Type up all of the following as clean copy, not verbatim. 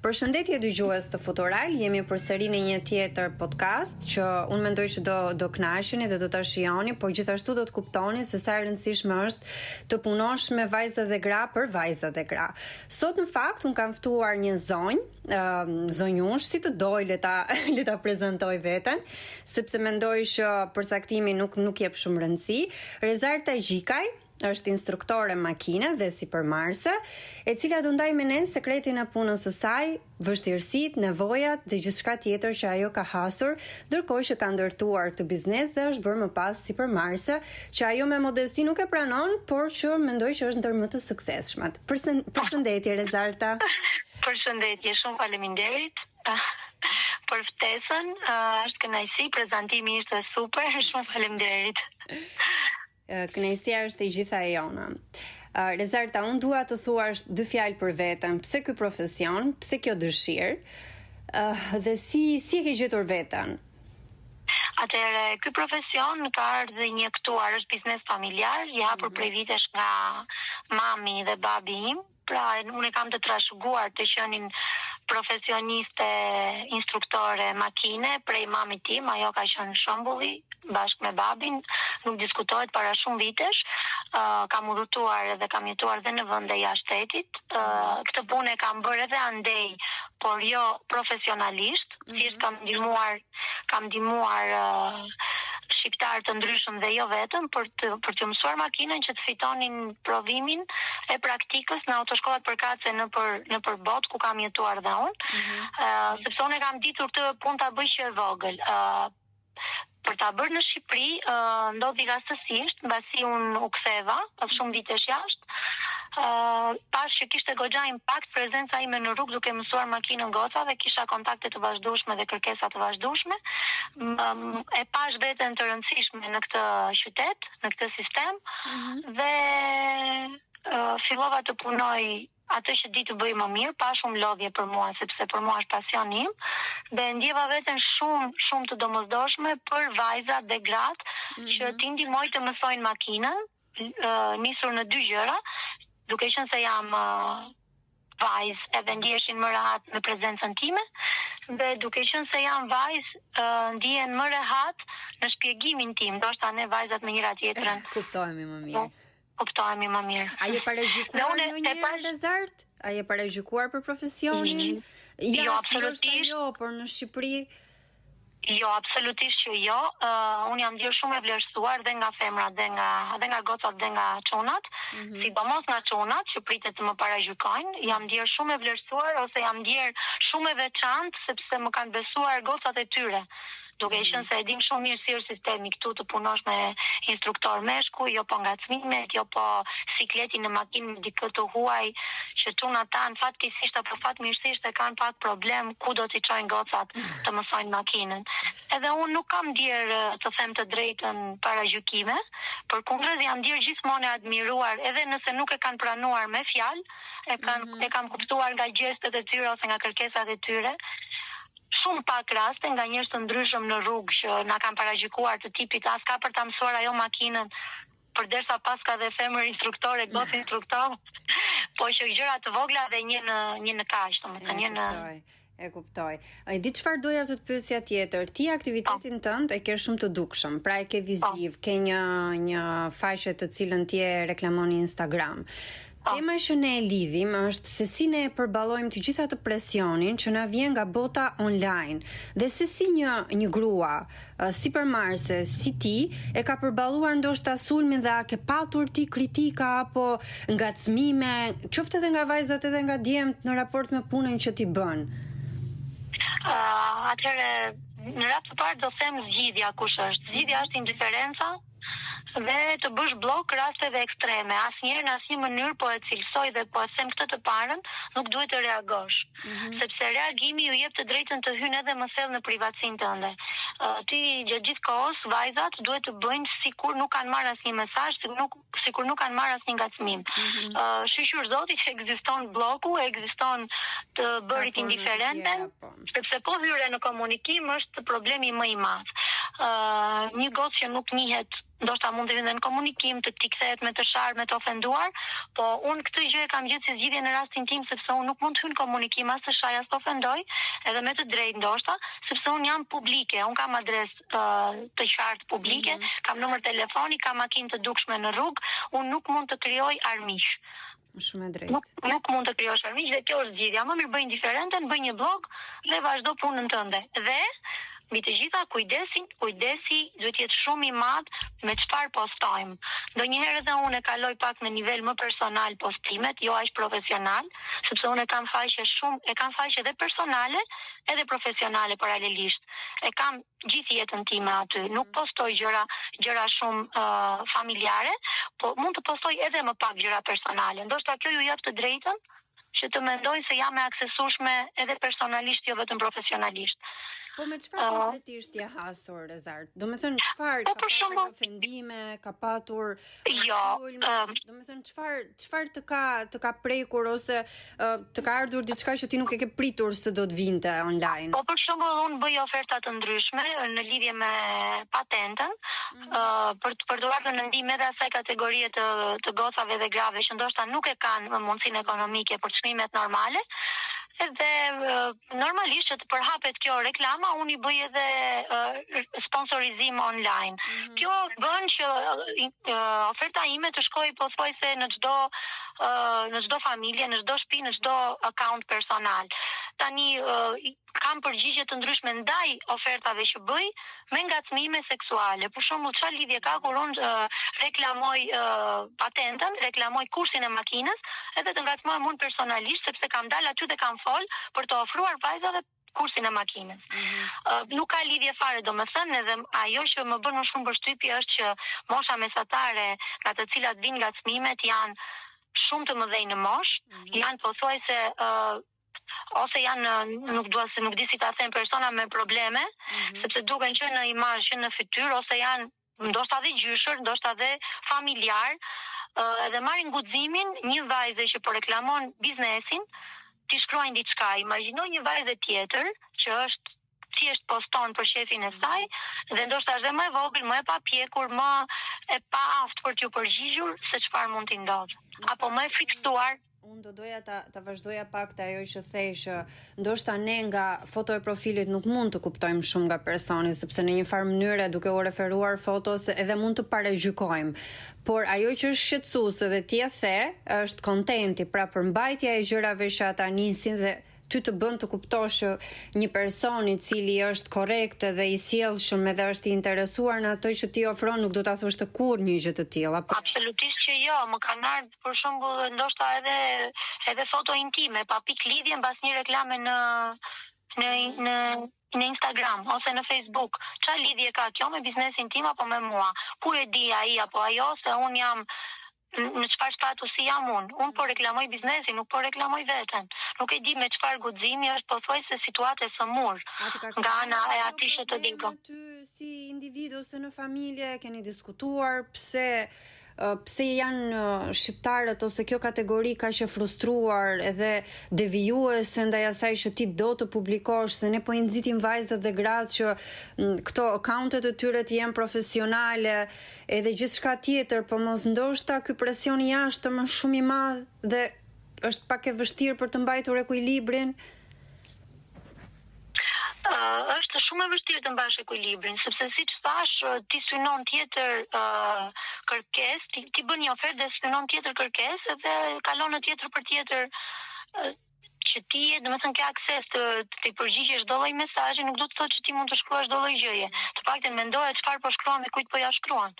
Përshëndetje dëgjues të Futural, jemi përsëri në një tjetër podcast që unë mendoj që do kënaqeni dhe do ta shijoni, por gjithashtu do të kuptoni se sa e rëndësishme është të punosh me vajza dhe gra për vajza dhe gra. Sot në fakt unë kam ftuar një zonjush, si të doj le ta prezantoj veten, sepse mendoj që përcaktimi nuk jep shumë rëndësi. Rezarta Gjikaj është instruktore makine dhe sipërmarrëse, e cila do ndaj me ne sekretin e punës së saj, vështirësitë, nevojat dhe gjithçka tjetër që ajo ka hasur, ndërkohë që ka ndërtuar këtë biznes dhe është bërë më pas sipërmarrëse, që ajo me modesti nuk e pranon, por që mendoj që është ndër më të suksesshmat. Përshëndetje Rezarta. Përshëndetje, shumë faleminderit për ftesën. Është kënaqësi, prezantimi ishte super, shumë faleminderit. Kënaqësia është e gjitha e jona. Rezarta, unë dua të thuash dy fjalë për veten. Pse ky profesion? Pse kjo dëshirë? Dhe si e ke gjetur veten? Atëherë, ky profesion ka ardhur injektuar, është biznes familjar, i hapur prej vitesh nga mami dhe babi im. Pra, unë kam të trashëguar të qenin profesioniste, instruktore makine prej mamit tim, ajo ka qenë shembulli bashkë me babin, nuk diskutohet para shumë vitesh. Kam udhëtuar dhe kam jetuar dhe në vende jashtë shtetit. Këtë punë kam bërë edhe andej, por jo profesionalisht, thjesht kam ndihmuar shqiptar të ndryshëm dhe jo vetëm për të mësuar makinën që të fitonin provimin e praktikës në autoshkollat përkatëse në për botë ku kam jetuar dhe unë. Sepse unë kam ditur këtë punë ta bëj që e vogël. Për ta bërë në Shqipëri ndodhi rastësisht, mbasi unë u ktheva pas shumë vitesh jashtë. Pas që kishte goxha impakt prezenca ime në rrugë duke mësuar makinën goca dhe kisha kontakte të vazhdueshme dhe kërkesa të vazhdueshme. E pash veten të rëndësishme në këtë qytet, në këtë sistem dhe fillova të punoj atë që di të bëj më mirë, pa shumë lodhje për mua, sepse për mua është pasion im, dhe ndjeva veten shumë të domosdoshme për vajzat dhe gratë që ti ndihmoj të mësojnë makinën, nisur në dy gjëra, duke qenë se jam vajzë edhe ndiheshin më rehat në prezencën time, dhe duke qenë se jam vajzë ndihen më rehat në shpjegimin tim, ndoshta ne vajzat me njëra tjetrën kuptohemi më mirë. Kuptohemi më mirë. A je paragjykuar ndonjëherë Rezart? A je paragjykuar për profesionin? Jo, absolutisht. Por në Shqipëri jo, absolutisht që jo. Unë jam ndjer shumë e vlerësuar dhe nga femrat, dhe nga gocat, dhe nga çunat, sidomos nga çunat që pritet të më paragjykojnë. Jam ndjer shumë e vlerësuar ose jam ndjer shumë e veçantë sepse më kanë besuar gocat e tyre. Duke qenë se e dim shumë mirë si është sistemi këtu të punosh me instruktor meshkuj, jo po ngacmimet, jo po sikleti në makinë me dikë të huaj, që çunat tan fatkeqësisht apo fatmirësisht e kanë pak problem ku do t'i çojnë gocat të mësojnë makinën. Edhe unë nuk kam ndier, të them të drejtën, paragjykime, përkundër jam ndier gjithmonë e admiruar, edhe nëse nuk e kanë pranuar me fjalë, e kam kuptuar nga gjestet e tyre ose nga kërkesat e tyre. Shumë pak raste nga njerëz të ndryshëm në rrugë që na kanë paragjykuar të tipit as ka për ta mësuar ajo makinën, përderisa pas ka dhe femër instruktore, gotë instruktor, po që gjëra të vogla dhe një në kaq, domethënë një në E kuptoj. E di çfarë doja të pyesja tjetër. Ti aktivitetin tënd e ke shumë të dukshëm, pra e ke viziv, ke një faqe të cilën ti e reklamon në Instagram. Tema që ne e lidhim është se si ne përballojmë të gjitha të presionin që na vjen nga bota online dhe se si një grua sipërmarrëse si ti e ka përballuar ndoshta sulmin dhe a ke patur ti kritika apo ngacmime, qoftë edhe nga vajzat edhe nga djemt në raport me punën që ti bën. Atëherë, në rast të parë do them zgjidhja kush është. Zgjidhja është indiferenca dhe të bësh blok rasteve ekstreme. Asnjëherë në asnjë mënyrë po e cilësoj dhe po e them këtë të parën, nuk duhet të reagosh. Sepse reagimi ju jep të drejtën të hynë edhe më thellë në privatësinë tënde. Ti gjatë gjithë kohës vajzat duhet të bëjnë sikur nuk kanë marrë asnjë mesazh, sikur nuk kanë marrë asnjë ngacmim. Shqyr zoti që ekziston bloku, ekziston të bërit indiferenten, sepse po hyre në komunikim është problemi më i madh. një gotë që nuk njihet, ndoshta mund të vinë në komunikim, të t'i kthehet me të sharë, me të ofenduar, po unë këtë gjë e kam gjetur si zgjidhje në rastin tim, sepse unë nuk mund të hyj në komunikim as të shaj as të ofendoj, edhe me të drejtë ndoshta, sepse unë jam publike, unë kam adresë të qartë publike, kam numër telefoni, kam makinë të dukshme në rrugë, unë nuk mund të krijoj armiq. Shumë e drejtë. Nuk mund të krijosh armiq dhe kjo është zgjidhja. Më mirë bëj indiferenten, bëj një blog dhe vazhdo punën tënde. Dhe mbi të gjitha kujdesi duhet jetë shumë i madh me çfarë postojmë. Ndonjëherë edhe unë e kaloj pak në nivel më personal postimet, jo aq profesional, sepse unë kam faqe edhe personale edhe profesionale paralelisht. E kam gjithë jetën time aty. Nuk postoj gjëra shumë familjare, po mund të postoj edhe më pak gjëra personale. Ndoshta kjo ju jep të drejtën që të mendojnë se jam e aksesueshme edhe personalisht, jo vetëm profesionalisht. Po me çfarë konkretisht je hasur, Rezart? Do me thënë çfarë ka patur ofendime, ka patur do me thënë çfarë të ka prekur ose të ka ardhur diçka që ti nuk e ke pritur se do të vinte online? Po për shembull unë bëj oferta të ndryshme në lidhje me patentën, për të ardhur në ndihmë edhe asaj kategorie të gocave dhe grave që ndoshta nuk e kanë mundësinë ekonomike për çmimet normale. Edhe normalisht që të përhapet kjo reklama, unë i bëj edhe sponsorizim online. Kjo bën që oferta ime të shkojë pothuajse në çdo familje, në çdo shtëpi, në çdo account personal. Tani kam përgjigje të ndryshme ndaj ofertave që bëj me ngacmime seksuale. Për shembull, çfarë lidhje ka kur unë reklamoj patentën, reklamoj kursin e makinës, edhe të ngacmohem unë personalisht sepse kam dalë aty dhe kam fol për të ofruar vajzave kursin e makinës. Nuk ka lidhje fare, domethënë, edhe ajo që më bën më shumë përshtypje është që mosha mesatare nga të cilat vijnë ngacmimet janë shumë të mëdhenj në moshë, janë pothuajse ose janë nuk di si ta them, persona me probleme, sepse duken që në imazh, që në fytyrë, ose janë ndoshta dhe gjyshër, ndoshta dhe familjar, edhe marrin guximin një vajze që po reklamon biznesin, ti shkruajnë diçka. Imagjino një vajze tjetër që është thjesht poston për shefin e saj dhe ndoshta është më e vogël, më e papjekur, më e paaftë për t'ju përgjigjur se çfarë mund t'i ndodhë, apo më e friksuar. Unë do doja ta vazhdoja pak të ajo që thesh, ndoshta ne nga foto e profilit nuk mund të kuptojmë shumë nga personi, sepse në një farë mënyrë duke u referuar fotos edhe mund të paragjykojmë. Por ajo që është shqetësuese dhe ti e the, është kontenti, pra përmbajtja e gjërave që ata nisin dhe ty të bën të kuptosh që një person i cili është korrekt dhe i sjellshëm edhe është i interesuar në atë që ti ofron, nuk do ta thosh të kurrë një gjë të tillë. Absolutisht që jo, më kanë ardhur për shembull ndoshta edhe foto intime pa pikë lidhje mbas një reklame në Instagram ose në Facebook. Çfarë lidhje ka kjo me biznesin tim apo me mua? Ku e di ai apo ajo se un jam në çfarë statusi jam unë? Unë po reklamoj biznesin, nuk po reklamoj veten. Nuk e di me çfarë guximi është pothuajse situate sëmur nga ana e atij që të digo. Ty si individ ose në familje keni diskutuar pse janë shqiptarët ose kjo kategori kaq e frustruar edhe devijuese ndaj asaj që ti do të publikosh, se ne po i nxitim vajzat dhe gratë që këto accountet e tyre të jenë profesionale edhe gjithçka tjetër, po mos ndoshta ky presion i jashtëm është shumë i madh dhe është pak e vështirë për të mbajtur ekuilibrin. Është shumë e vështirë të mbash ekuilibrin, sepse siç thash, ti synon tjetër kërkesë, ti bën një ofertë dhe synon tjetër kërkesë dhe kalon në tjetër për tjetër që ti, domethënë, ke akses të përgjigjesh çdo lloj mesazhi, nuk do të thotë që ti mund të shkruash çdo lloj gjëje. Të paktën mendoje çfarë po shkruan dhe kujt po ja shkruan.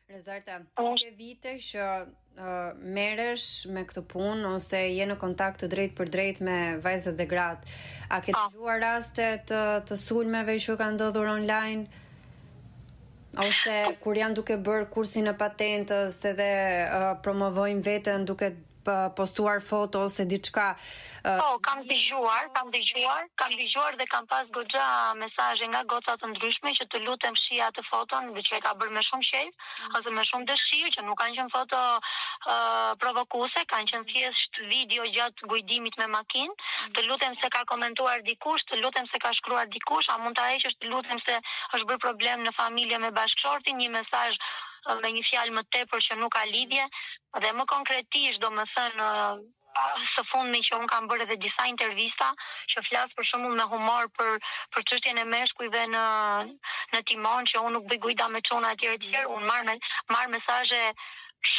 Rezarta, ke vite që merresh me këtë punë ose je në kontakt të drejt për drejt me vajzat dhe gratë. A ke dëgjuar raste të sulmeve që kanë ndodhur online? Ose kur janë duke bërë kursin e patentës edhe promovojnë veten duke postuar foto ose diçka. Kam dëgjuar dhe kam pas goxha mesazhe nga goca të ndryshme që të lutem shija atë foton dhe që e ka bërë me shumë qejf ose me shumë dëshirë, që nuk kanë qenë foto provokuese, kanë qenë thjesht video gjatë guidimit me makinë. Të lutem se ka komentuar dikush, të lutem se ka shkruar dikush, a mund ta heqësh, të lutem se është bërë problem në familje me bashkëshortin, një mesazh me një fjalë më tepër që nuk ka lidhje, dhe më konkretisht domethënë së fundmi që unë kam bërë edhe disa intervista që flas për shembull me humor për çështjen e meshkujve në timon, që unë nuk bëj guida me çuna etj. Unë marr mesazhe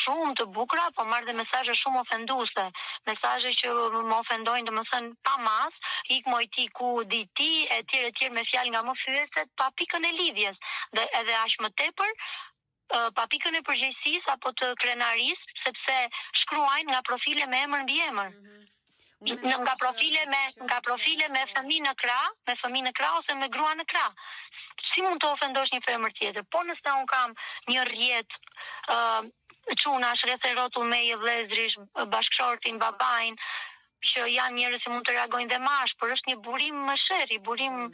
shumë të bukura, po marr dhe mesazhe shumë ofenduese, mesazhe që më ofendojnë domethënë pa mas, ik moj ti ku di ti etj. Me fjalë nga më fyeset pa pikën e lidhjes, dhe edhe aq më tepër pa pikën e përgjegjësisë apo të krenarisë, sepse shkruajnë nga profile me emër mbi emër. Nga profile me fëmijë në krah ose me grua në krah. Si mund të ofendosh një femër tjetër? Po nëse un kam një rrjet çunash rreth e rrotull me vëllezrish, bashkëshortin, babain, që janë njerëz që mund të reagojnë dhe mash, por është një burim mësheri, burim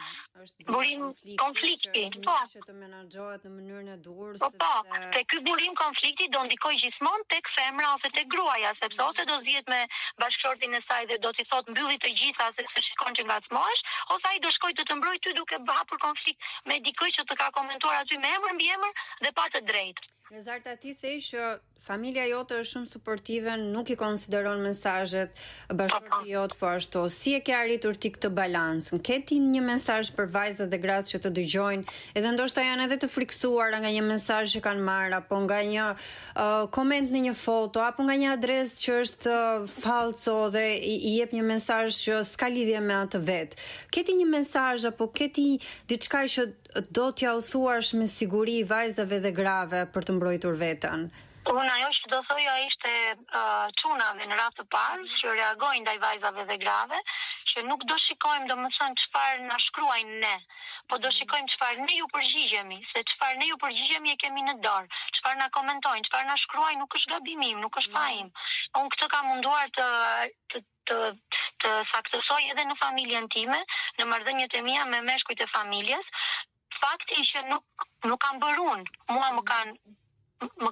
konflikti. Po. Që të menaxhohet në mënyrën e duhur. Po, te ky burim konflikti do ndikojë gjithmonë tek femra ose tek gruaja, sepse ose do zihet me bashkëshortin e saj dhe do t'i thotë mbylli të gjitha sepse shikon që ngacmohesh, ose ai do shkojë të të mbrojë ty duke hapur konflikt me dikë që të ka komentuar aty me emër mbi emër dhe pa të drejtë. Rezarta, ti thej që familja jote është shumë suportive, nuk i konsideron mesazhet bashkëshorti jot, po ashtu. Si e ke arritur ti këtë balancë? Ke ti një mesazh për vajzat dhe gratë që të dëgjojnë, edhe ndoshta janë edhe të friksuara nga një mesazh që kanë marrë, apo nga një koment në një foto, apo nga një adresë që është falso dhe i jep një mesazh që s'ka lidhje me atë vet. Ke ti një mesazh apo ke ti diçka që do t'ja u thuash me siguri vajzave dhe grave për të mbrojtur veten? Unë ajo që do thoja ishte çunave në rast të parë që reagojnë ndaj vajzave dhe grave, që nuk do shikojmë domethënë çfarë na shkruajnë ne, po do shikojmë çfarë ne ju përgjigjemi, se çfarë ne ju përgjigjemi e kemi në dorë, çfarë na komentojnë, çfarë na shkruajnë nuk është gabim im, nuk është fajim. Unë këtë kam munduar të saktësoj edhe në familjen time, në marrëdhëniet e mia me meshkujt e familjes. Fakti që nuk kam bërë unë, mua më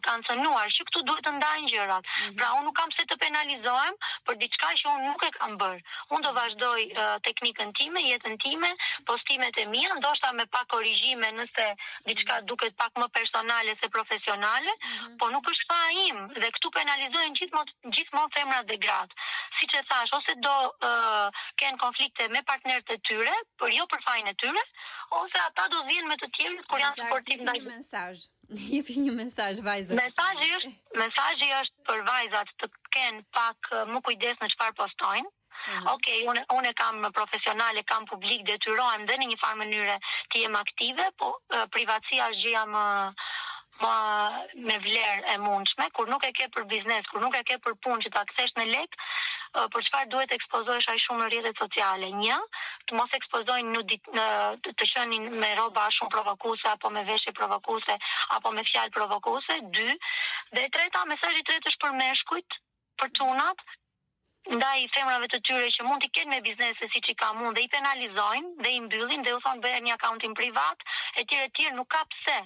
kanë thënuar që këtu duhet të ndajnë gjërat. Pra unë nuk kam se të penalizohem për diçka që unë nuk e kam bërë. Unë do vazhdoj teknikën time, jetën time, postimet e mia, ndoshta me pak korrigjime nëse diçka duket pak më personale se profesionale, po nuk është faja im dhe këtu penalizojnë gjithmonë femrat dhe gratë. Siç e thash, ose do kenë konflikte me partnerët e tyre, por jo për fajin e tyre, ose ata do vijnë me të tjerët kur janë suportiv ndaj. Jepi një mesazh vajzave. Mesazhi është për vajzat të kenë pak më kujdes në çfarë postojnë. Okej, unë kam profesionale, kam publik, detyrohem dhe në një farë mënyre të jem aktive, po privatësia është gjëja më me vlerë e mundshme, kur nuk e ke për biznes, kur nuk e ke për punë që ta kthesh në lek, për çfarë duhet ekspozohesh aq shumë në rrjetet sociale? Një, të mos ekspozojnë të qenin me rroba shumë provokuese apo me veshje provokuese apo me fjalë provokuese. Dy, dhe e treta, mesazhi i tretë është për meshkujt, për çunat, ndaj femrave të tyre që mund t'i kenë me biznese siç i kam unë dhe i penalizojnë dhe i mbyllin dhe u thonë bëhet një akauntin privat, etj, nuk ka pse.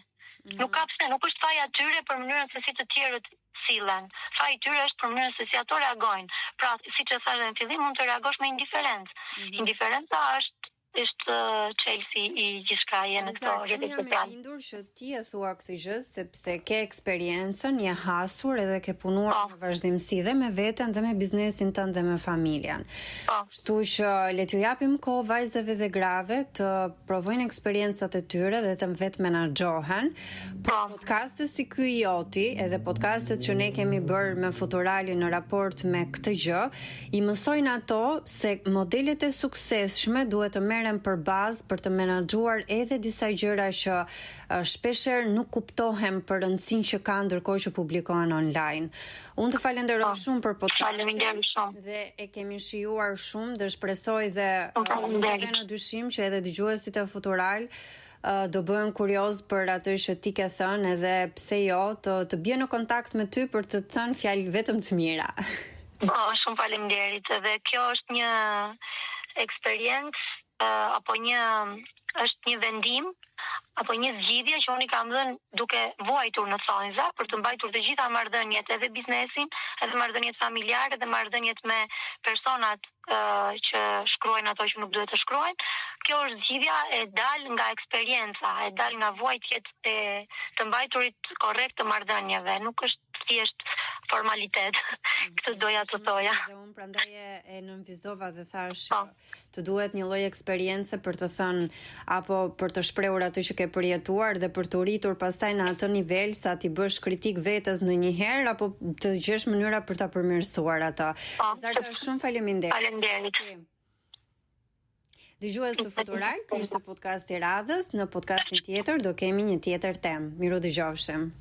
Nuk ka pse, nuk është faja e tyre për mënyrën se si të tjerët sillen. Faji i tyre është për mënyrën se si ato reagojnë. Pra, siç e thash në fillim, mund të reagosh me indiferencë. Indiferenca është çelësi i gjithçkaje në këto rrjete sociale. Jam e bindur që ti e thua këtë gjë sepse ke eksperiencën, je hasur edhe ke punuar në vazhdimsi dhe me veten dhe me biznesin tënd dhe me familjen. Kështu që le t'ju japim kohë vajzave dhe grave të provojnë eksperjencat e tyre dhe të vetë menaxhohen. Podcaste si ky joti, edhe podcastet që ne kemi bërë me Futurali në raport me këtë gjë, i mësojnë ato se modelet e suksesshme duhet të për bazë për të menaxhuar edhe disa gjëra që shpeshherë nuk kuptohen për rëndësinë që kanë ndërkohë që publikohen online. Unë të falenderoj shumë për podcastin dhe e kemi shijuar shumë dhe shpresoj dhe në dyshim që edhe dëgjuesit e Futural do bëhen kurioz për atë që ti ke thënë edhe pse jo të bjen në kontakt me ty për të thënë fjalë vetëm të mira. Shumë faleminderit. Dhe kjo është një eksperiencë apo është një vendim apo një zgjidhje që unë i kam dhënë duke vuajtur në thonjza për të mbajtur të gjitha marrëdhëniet, edhe biznesin, edhe marrëdhëniet familjare, edhe marrëdhëniet me personat që shkruajnë ato që nuk duhet të shkruajnë. Kjo është zgjidhja e dal nga eksperienca, e dal nga vuajtjet e të mbajturit korrekt të marrëdhënieve, nuk është thjesht formalitet. Këtë doja të thoja. Dhe unë prandaj e nënvizova dhe thash të duhet një lloj eksperience për të thënë apo për të shprehur atë që ke përjetuar dhe për të rritur pastaj në atë nivel sa ti bësh kritik vetes ndonjëherë apo të gjesh mënyra për ta përmirësuar atë. Zarta, shumë faleminderit. Faleminderit. Dëgjues të Futural, ky është podcasti i radhës. Në podcastin tjetër do kemi një tjetër temë. Miru dëgjofshim.